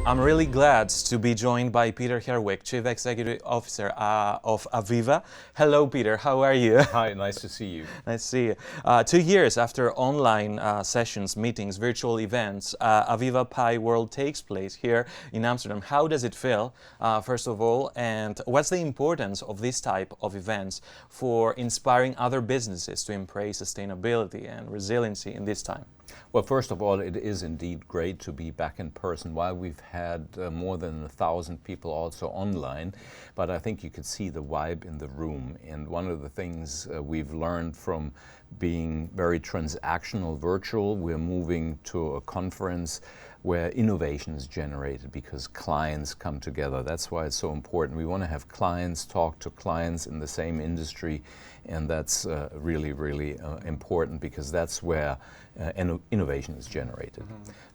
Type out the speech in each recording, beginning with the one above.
I'm really glad to be joined by Peter Herweck, Chief Executive Officer of AVEVA. Hello, Peter. How are you? Hi, nice to see you. Nice to see you. 2 years after online sessions, meetings, virtual events, AVEVA Pi World takes place here in Amsterdam. How does it feel, first of all, and what's the importance of this type of events for inspiring other businesses to embrace sustainability and resiliency in this time? Well, first of all, it is indeed great to be back in person. While we've had more than 1,000 people also online, but I think you could see the vibe in the room. And one of the things we've learned from being very transactional virtual, we're moving to a conference where innovation is generated because clients come together. That's why it's so important. We want to have clients talk to clients in the same industry, and that's really important because that's where innovation is generated.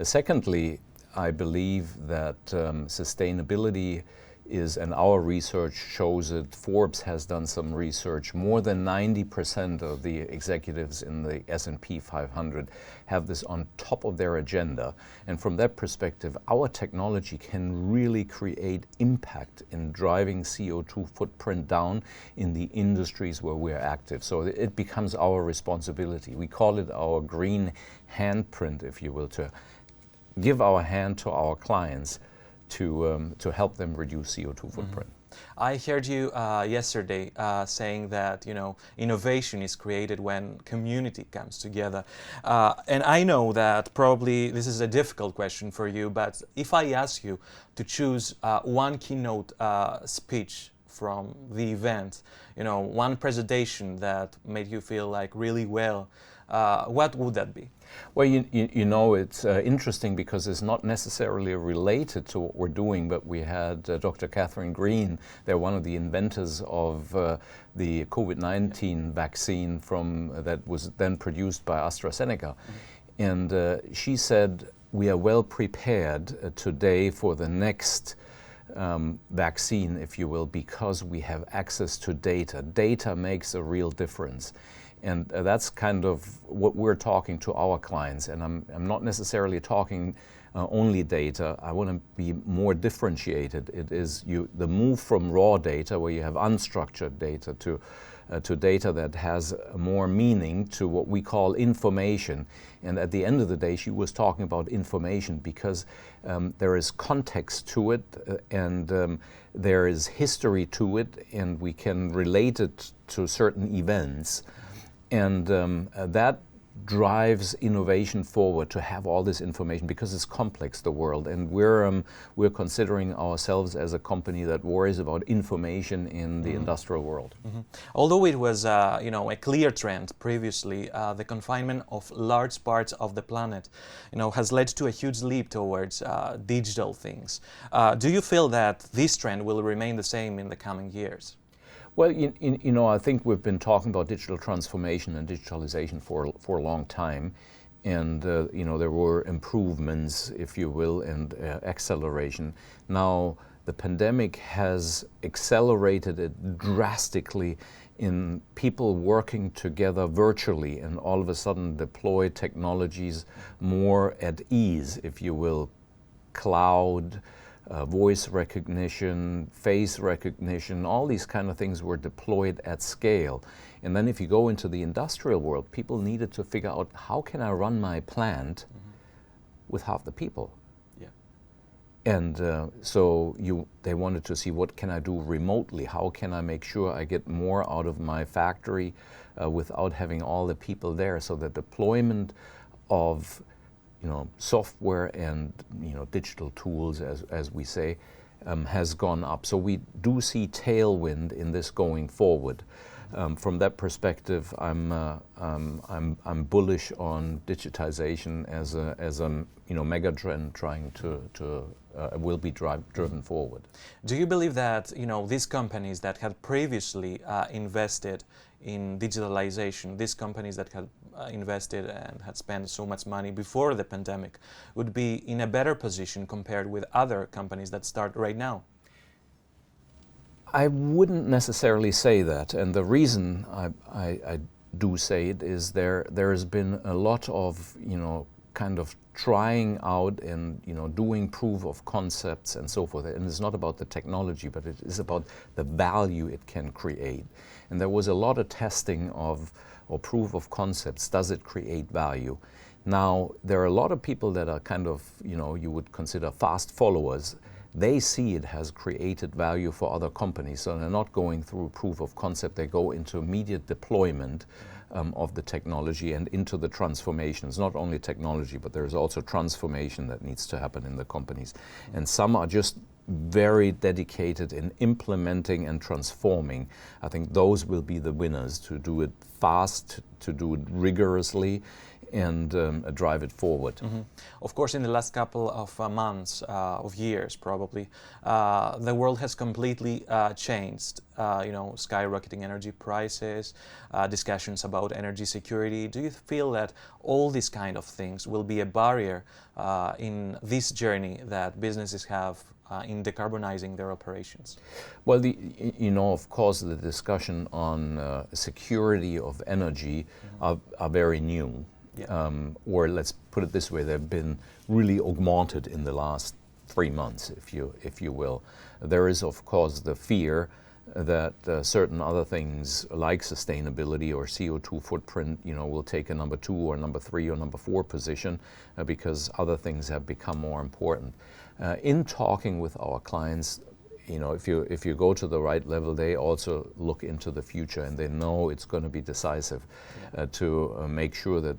Secondly, I believe that sustainability is, and our research shows it, Forbes has done some research, more than 90% of the executives in the S&P 500 have this on top of their agenda. And from that perspective, our technology can really create impact in driving CO2 footprint down in the industries where we're active. So it becomes our responsibility. We call it our green handprint, if you will, to give our hand to our clients to help them reduce CO2 footprint. I heard you yesterday saying that innovation is created when community comes together, and I know that probably this is a difficult question for you. But if I ask you to choose one keynote speech from the event, one presentation that made you feel like really well, what would that be? Well, it's interesting because it's not necessarily related to what we're doing, but we had Dr. Catherine Green. They're one of the inventors of the COVID-19 vaccine that was then produced by AstraZeneca. And she said, we are well prepared today for the next vaccine, if you will, because we have access to data. Data makes a real difference. And that's kind of what we're talking to our clients. And I'm not necessarily talking only data. I want to be more differentiated. It is the move from raw data, where you have unstructured data, to data that has more meaning, to what we call information. And at the end of the day, she was talking about information because there is context to it, and there is history to it, and we can relate it to certain events. And that drives innovation forward, to have all this information, because it's complex, the world. And we're considering ourselves as a company that worries about information in the industrial world. Although it was a clear trend previously, the confinement of large parts of the planet has led to a huge leap towards digital things. Do you feel that this trend will remain the same in the coming years? Well, I think we've been talking about digital transformation and digitalization for a long time, and there were improvements, if you will, and acceleration. Now, the pandemic has accelerated it drastically in people working together virtually, and all of a sudden deploy technologies more at ease, if you will, cloud, voice recognition, face recognition, all these kind of things were deployed at scale. And then if you go into the industrial world, people needed to figure out, how can I run my plant with half the people? Yeah. And so they wanted to see, what can I do remotely? How can I make sure I get more out of my factory without having all the people there? So the deployment of software and digital tools, as we say, has gone up. So we do see tailwind in this going forward. From that perspective, I'm bullish on digitization as a mega trend trying to will be driven forward. Do you believe that these companies that had previously invested in digitalization, these companies that had invested and had spent so much money before the pandemic, would be in a better position compared with other companies that start right now? I wouldn't necessarily say that, and the reason I do say it is there has been a lot of kind of trying out and doing proof of concepts and so forth. And it's not about the technology, but it is about the value it can create. And there was a lot of testing of or proof of concepts. Does it create value? Now, there are a lot of people that are kind of, you would consider fast followers. They see it has created value for other companies, so they're not going through proof of concept. They go into immediate deployment of the technology and into the transformations. Not only technology, but there's also transformation that needs to happen in the companies. And some are just very dedicated in implementing and transforming. I think those will be the winners, to do it fast, to do it rigorously, and drive it forward. Of course, in the last couple of months, of years probably, the world has completely changed. Skyrocketing energy prices, discussions about energy security. Do you feel that all these kind of things will be a barrier in this journey that businesses have in decarbonizing their operations? Well, of course, the discussion on security of energy are very new. Yeah. Or let's put it this way, they've been really augmented in the last 3 months, if you will. There is, of course, the fear that certain other things like sustainability or CO2 footprint, will take a number 2 or number 3 or number 4 position because other things have become more important. In talking with our clients, if you go to the right level, they also look into the future, and they know it's going to be decisive to make sure that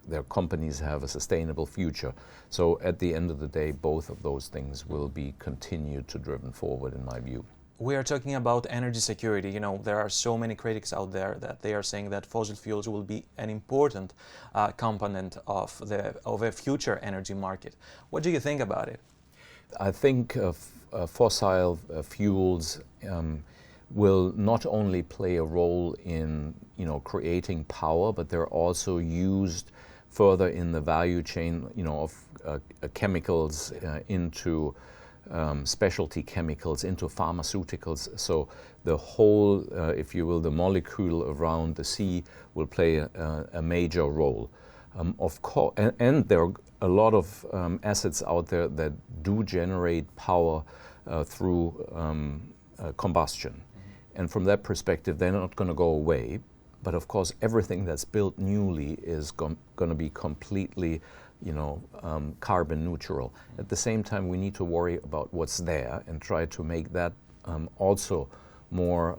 their companies have a sustainable future. So at the end of the day, both of those things will be continued to driven forward, in my view. We are talking about energy security. There are so many critics out there that they are saying that fossil fuels will be an important component of a future energy market. What do you think about it? I think fossil fuels will not only play a role in creating power, but they're also used further in the value chain of chemicals into specialty chemicals, into pharmaceuticals. So the whole, if you will, the molecule around the sea will play a major role. Of course, and there are a lot of assets out there that do generate power through combustion. And from that perspective, they're not going to go away. But of course, everything that's built newly is going to be completely, carbon neutral. At the same time, we need to worry about what's there and try to make that also more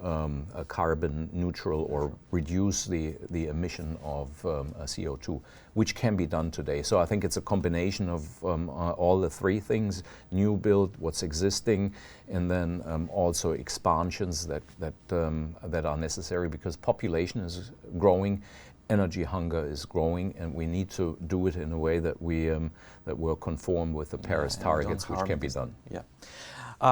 carbon neutral, or reduce the emission of CO2, which can be done today. So I think it's a combination of all the 3 things: new build, what's existing, and then also expansions that are necessary, because population is growing, energy hunger is growing, and we need to do it in a way that we're conform with the Paris targets, which can be done. Yeah.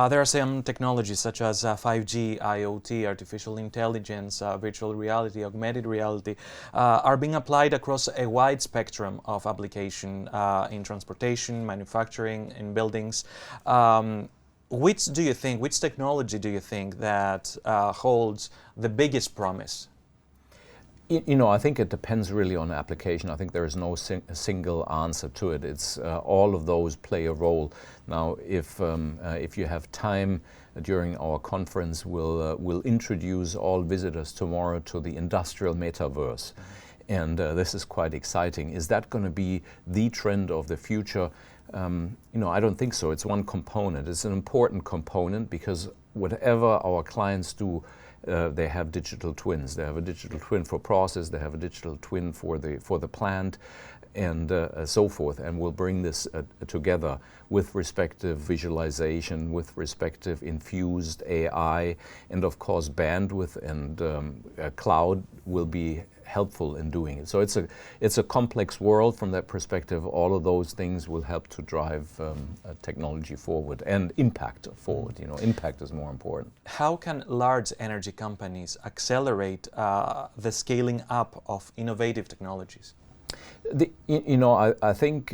There are some technologies such as 5G, IoT, artificial intelligence, virtual reality, augmented reality, are being applied across a wide spectrum of application in transportation, manufacturing, in buildings. Which technology do you think that holds the biggest promise? I think it depends really on the application. I think there is no single answer to it. It's all of those play a role. Now, if you have time during our conference, we'll introduce all visitors tomorrow to the industrial metaverse. And this is quite exciting. Is that going to be the trend of the future? I don't think so. It's one component. It's an important component, because whatever our clients do, they have digital twins. They have a digital twin for process. They have a digital twin for the plant, and so forth. And we'll bring this together with respective visualization, with respective infused AI, and of course bandwidth and cloud will be helpful in doing it. So it's a complex world from that perspective. All of those things will help to drive technology forward and impact forward. Impact is more important. How can large energy companies accelerate the scaling up of innovative technologies? I think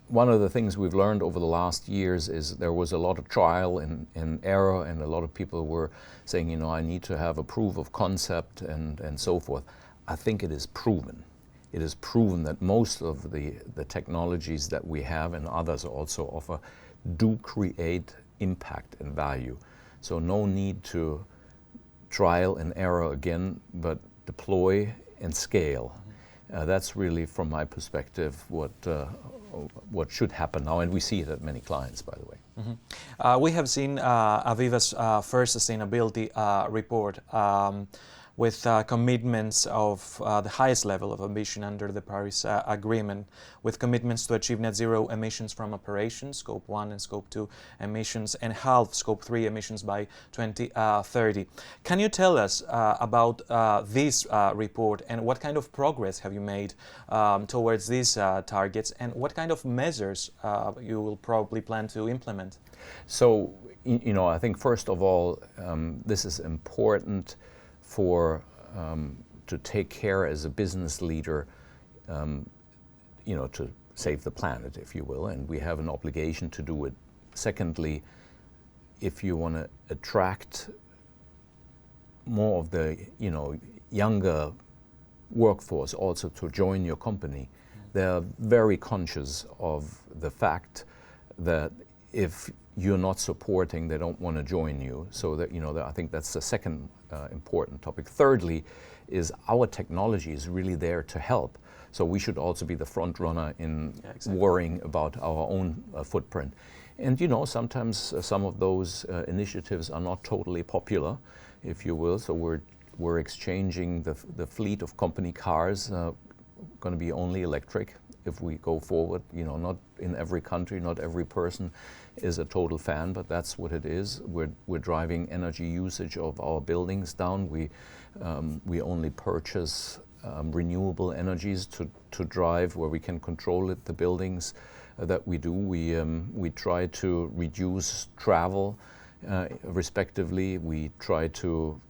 one of the things we've learned over the last years is there was a lot of trial and error, and a lot of people were saying, I need to have a proof of concept and so forth. I think it is proven. it is proven that most of the technologies that we have and others also offer do create impact and value. So no need to trial and error again, but deploy and scale. That's really, from my perspective, what should happen now, and we see it at many clients, by the way. We have seen AVEVA's first sustainability report with commitments of the highest level of ambition under the Paris Agreement, with commitments to achieve net zero emissions from operations, Scope 1 and Scope 2 emissions, and halve Scope 3 emissions by 2030. Can you tell us about this report, and what kind of progress have you made towards these targets, and what kind of measures you will probably plan to implement? So, I think first of all, this is important to take care as a business leader, to save the planet, if you will, and we have an obligation to do it. Secondly, if you want to attract more of the, younger workforce also to join your company, they're very conscious of the fact that if you're not supporting, they don't want to join you. So that, I think that's the second important topic. Thirdly, is our technology is really there to help. So we should also be the front runner in worrying about our own footprint. And sometimes some of those initiatives are not totally popular, if you will. So we're exchanging the fleet of company cars, going to be only electric if we go forward. Not in every country, not every person is a total fan, but that's what it is. We're driving energy usage of our buildings down. We only purchase renewable energies to drive where we can control it, the buildings that we do. We try to reduce travel respectively. We try to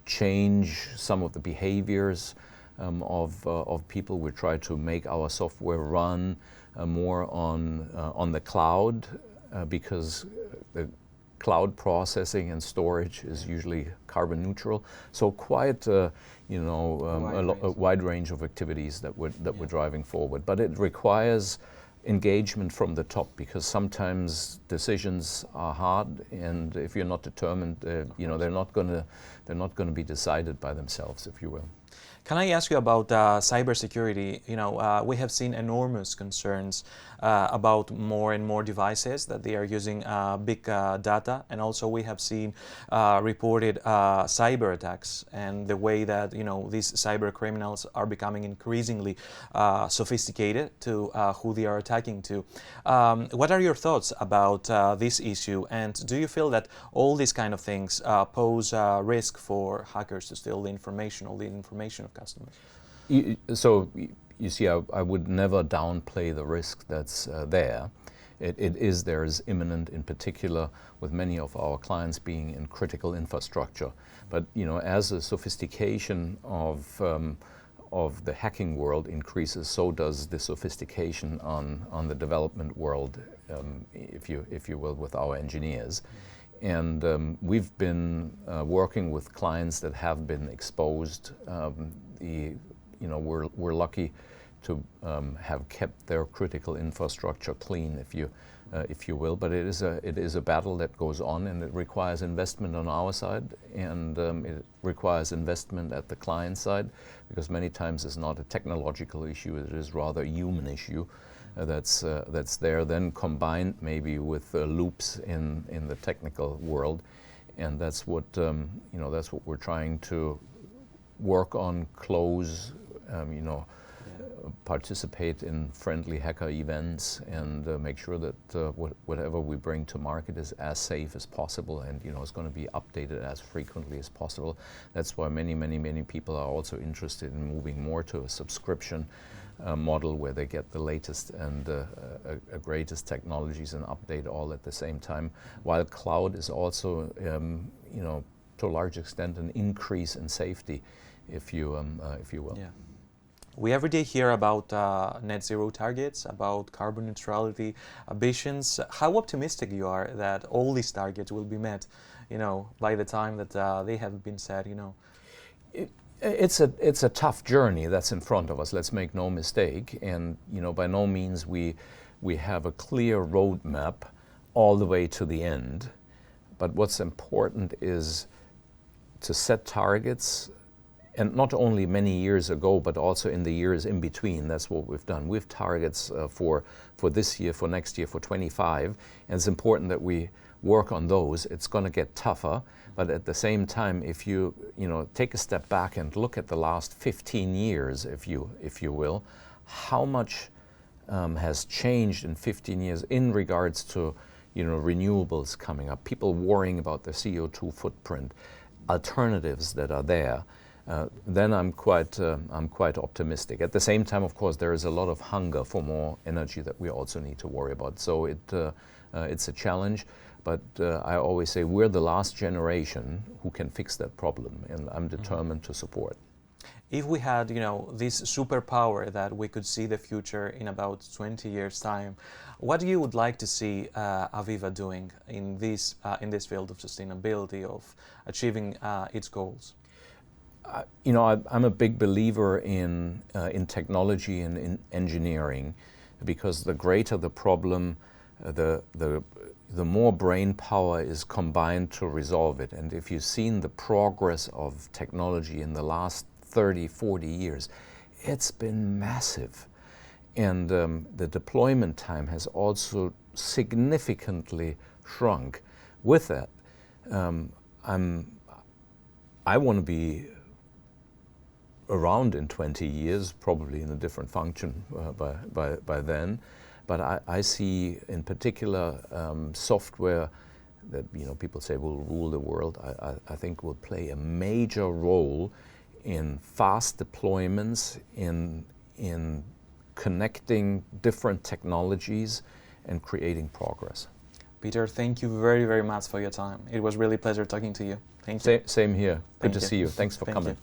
change some of the behaviors of people. We try to make our software run more on the cloud, because the cloud processing and storage is usually carbon neutral. So quite a wide range of activities that we're driving forward. But it requires engagement from the top, because sometimes decisions are hard, and if you're not determined, they're not going to be decided by themselves, if you will. Can I ask you about cybersecurity? We have seen enormous concerns about more and more devices that they are using big data, and also we have seen reported cyber attacks, and the way that these cyber criminals are becoming increasingly sophisticated to who they are attacking to. What are your thoughts about this issue, and do you feel that all these kind of things pose a risk for hackers to steal the information, all the information of customers? So you see, I would never downplay the risk that's there. It is imminent, in particular with many of our clients being in critical infrastructure. But as the sophistication of the hacking world increases, so does the sophistication on the development world, if you will, with our engineers. And we've been working with clients that have been exposed. We're lucky to have kept their critical infrastructure clean, if you will. But it is a battle that goes on, and it requires investment on our side, and it requires investment at the client side, because many times it's not a technological issue; it is rather a human issue that's there. Then combined maybe with loops in the technical world, and that's what we're trying to work on, close, participate in friendly hacker events, and make sure that whatever we bring to market is as safe as possible, and it's going to be updated as frequently as possible. That's why many people are also interested in moving more to a subscription model, where they get the latest and greatest technologies and update all at the same time. While cloud is also, to a large extent, an increase in safety, if you will. Yeah. We every day hear about net zero targets, about carbon neutrality ambitions. How optimistic you are that all these targets will be met, by the time that they have been set, It's a tough journey that's in front of us. Let's make no mistake. And by no means we have a clear roadmap all the way to the end. But what's important is to set targets, and not only many years ago, but also in the years in between. That's what we've done. We have targets for this year, for next year, for 25, and it's important that we work on those. It's going to get tougher, but at the same time, if you take a step back and look at the last 15 years, if you will, how much has changed in 15 years in regards to renewables coming up, people worrying about their CO2 footprint, alternatives that are there. Then I'm quite optimistic. At the same time, of course, there is a lot of hunger for more energy that we also need to worry about. So it's a challenge, but I always say we're the last generation who can fix that problem, and I'm determined to support. If we had, this superpower that we could see the future in about 20 years' time, what you would like to see AVEVA doing in this field of sustainability, of achieving its goals? I'm a big believer in technology and in engineering, because the greater the problem, the more brain power is combined to resolve it. And if you've seen the progress of technology in the last 30, 40 years, it's been massive. And the deployment time has also significantly shrunk. With that, I want to be around in 20 years, probably in a different function by then. But I see in particular software that people say will rule the world. I think will play a major role in fast deployments, in connecting different technologies and creating progress. Peter, thank you very, very much for your time. It was really a pleasure talking to you. Thank you. Same here. Good to see you. Thanks for coming.